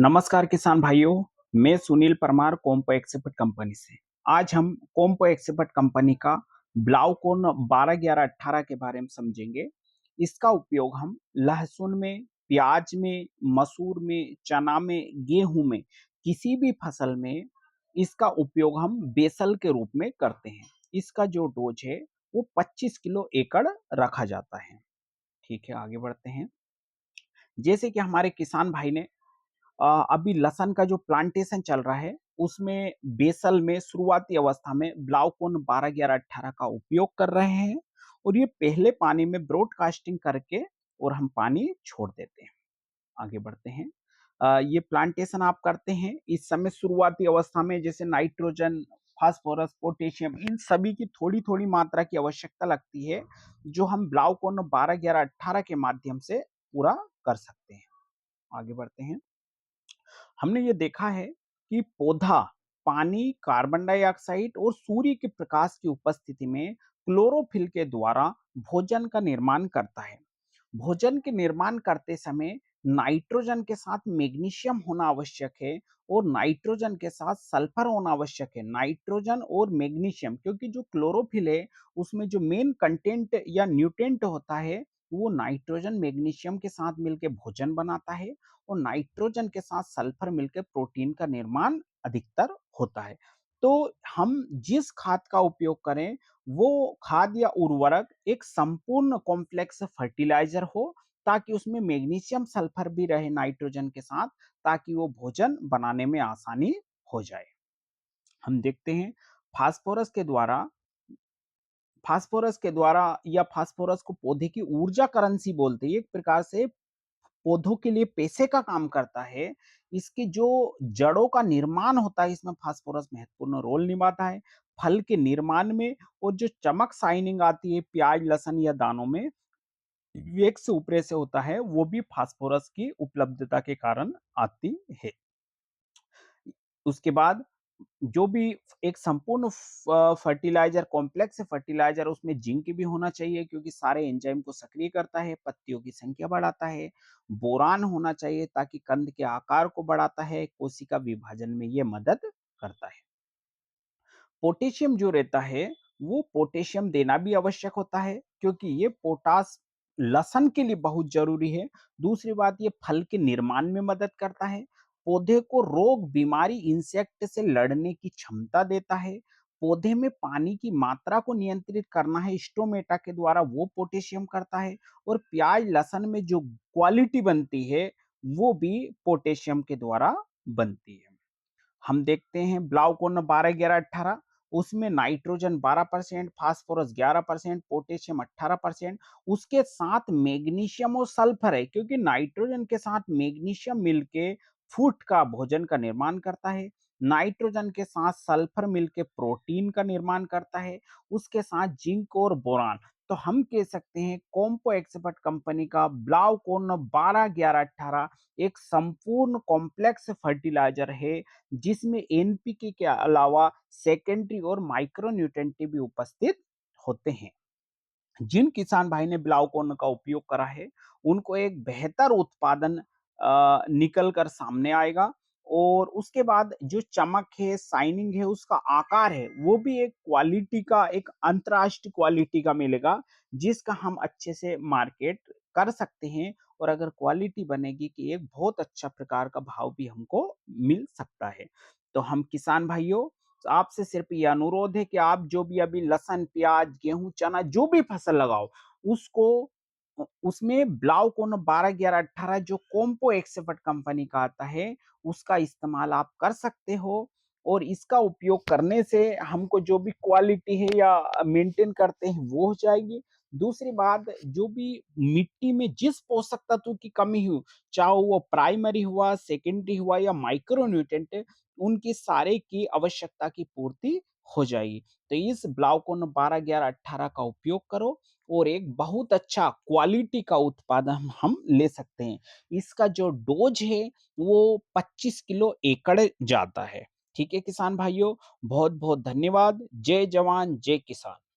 नमस्कार किसान भाइयों। मैं सुनील परमार कोम्पो एक्सपर्ट कंपनी से। आज हम कोम्पो एक्सपर्ट कंपनी का ब्लाउकोन 12 11 18 के बारे में समझेंगे। इसका उपयोग हम लहसुन में, प्याज में, मसूर में, चना में, गेहूं में, किसी भी फसल में इसका उपयोग हम बेसल के रूप में करते हैं। इसका जो डोज है वो 25 किलो एकड़ रखा जाता है। ठीक है, आगे बढ़ते हैं। जैसे कि हमारे किसान भाई ने अभी लसन का जो प्लांटेशन चल रहा है, उसमें बेसल में शुरुआती अवस्था में ब्लाउकोन 12 11 18 का उपयोग कर रहे हैं और ये पहले पानी में ब्रॉडकास्टिंग करके और हम पानी छोड़ देते हैं। आगे बढ़ते हैं। ये प्लांटेशन आप करते हैं, इस समय शुरुआती अवस्था में जैसे नाइट्रोजन, फास्फोरस, पोटेशियम इन सभी की थोड़ी-थोड़ी मात्रा की आवश्यकता लगती है, जो हम ब्लाउकोन 12 11 18 के माध्यम से पूरा कर सकते हैं। आगे बढ़ते हैं। हमने ये देखा है कि पौधा पानी, कार्बन डाइऑक्साइड और सूर्य के प्रकाश की उपस्थिति में क्लोरोफिल के द्वारा भोजन का निर्माण करता है। भोजन के निर्माण करते समय नाइट्रोजन के साथ मैग्नीशियम होना आवश्यक है और नाइट्रोजन के साथ सल्फर होना आवश्यक है। नाइट्रोजन और मैग्नीशियम, क्योंकि जो क्लोरोफिल है उसमें जो मेन कंटेंट या न्यूट्रिएंट होता है वो नाइट्रोजन मैग्नीशियम के साथ मिलकर भोजन बनाता है और नाइट्रोजन के साथ सल्फर मिलकर प्रोटीन का निर्माण अधिकतर होता है। तो हम जिस खाद का उपयोग करें वो खाद या उर्वरक एक संपूर्ण कॉम्प्लेक्स फर्टिलाइजर हो, ताकि उसमें मैग्नीशियम सल्फर भी रहे नाइट्रोजन के साथ, ताकि वो भोजन बनाने में आसानी हो जाए। हम देखते हैं फास्फोरस के द्वारा फास्फोरस के द्वारा या फास्फोरस को पौधे की ऊर्जा करेंसी बोलते हैं। एक प्रकार से पौधों के लिए पैसे का काम करता है। इसकी जो जड़ों का निर्माण होता है, इसमें फास्फोरस महत्वपूर्ण रोल निभाता है। फल के निर्माण में और जो चमक शाइनिंग आती है प्याज, लहसुन या दानों में, वैक्स ऊपरे से होता है, वो भी फास्फोरस की उपलब्धता के कारण आती है। उसके बाद जो भी एक संपूर्ण फर्टिलाइजर कॉम्प्लेक्स है फर्टिलाइजर, उसमें जिंक भी होना चाहिए क्योंकि सारे एंजाइम को सक्रिय करता है, पत्तियों की संख्या बढ़ाता है। बोरान होना चाहिए ताकि कंद के आकार को बढ़ाता है, कोशिका विभाजन में ये मदद करता है। पोटेशियम जो रहता है वो पोटेशियम देना भी आवश्यक होता है क्योंकि ये पोटास लसन के लिए बहुत जरूरी है। दूसरी बात, ये फल के निर्माण में मदद करता है, पौधे को रोग, बीमारी, इंसेक्ट से लड़ने की क्षमता देता है। पौधे में पानी की मात्रा को नियंत्रित करना है स्टोमेटा के द्वारा, वो पोटेशियम करता है। और प्याज, लहसुन में जो क्वालिटी बनती है वो भी पोटेशियम के द्वारा बनती है। हम देखते हैं ब्लाउकोन 12 11 18, उसमें नाइट्रोजन 12%, फास्फोरस 11%, पोटेशियम 18%। उसके साथ मैग्नीशियम और सल्फर है क्योंकि नाइट्रोजन के साथ मैग्नीशियम मिलके फूड का भोजन का निर्माण करता है। नाइट्रोजन के साथ सल्फर मिलके प्रोटीन का निर्माण करता है। उसके साथ जिंक और बोरान। तो हम कह सकते हैं कॉम्पो एक्सपर्ट कंपनी का ब्लाउकोन 12 11 18 एक संपूर्ण कॉम्प्लेक्स फर्टिलाइजर है, जिसमें एनपीके के अलावा सेकेंडरी और माइक्रो न्यूट्रेंट भी उपस्थित होते हैं। जिन किसान भाई ने ब्लाउकोन का उपयोग करा है उनको एक बेहतर उत्पादन निकल कर सामने आएगा और उसके बाद जो चमक है, शाइनिंग है, उसका आकार है, वो भी एक क्वालिटी का, एक अंतर्राष्ट्रीय क्वालिटी का मिलेगा, जिसका हम अच्छे से मार्केट कर सकते हैं। और अगर क्वालिटी बनेगी कि एक बहुत अच्छा प्रकार का भाव भी हमको मिल सकता है। तो हम किसान भाइयों, आपसे सिर्फ ये अनुरोध है कि आप जो भी अभी लहसुन, प्याज, गेहूं, चना जो भी फसल लगाओ, उसको उसमें ब्लाउकोन 12 11 18 जो कोम्पो एक्सपर्ट कंपनी का आता है उसका इस्तेमाल आप कर सकते हो। और इसका उपयोग करने से हमको जो भी क्वालिटी है या मेंटेन करते हैं वो हो जाएगी। दूसरी बात, जो भी मिट्टी में जिस पोषक तत्व की कमी हुई, चाहे वो प्राइमरी हुआ, सेकेंडरी हुआ या माइक्रो न्यूट्रिएंट, उनकी सारे की आवश्यकता की पूर्ति हो जाएगी। तो इस ब्लाउकोन 12 11 18 का उपयोग करो और एक बहुत अच्छा क्वालिटी का उत्पादन हम ले सकते हैं। इसका जो डोज है वो 25 किलो एकड़ जाता है। ठीक है किसान भाइयों, बहुत बहुत धन्यवाद। जय जवान जय किसान।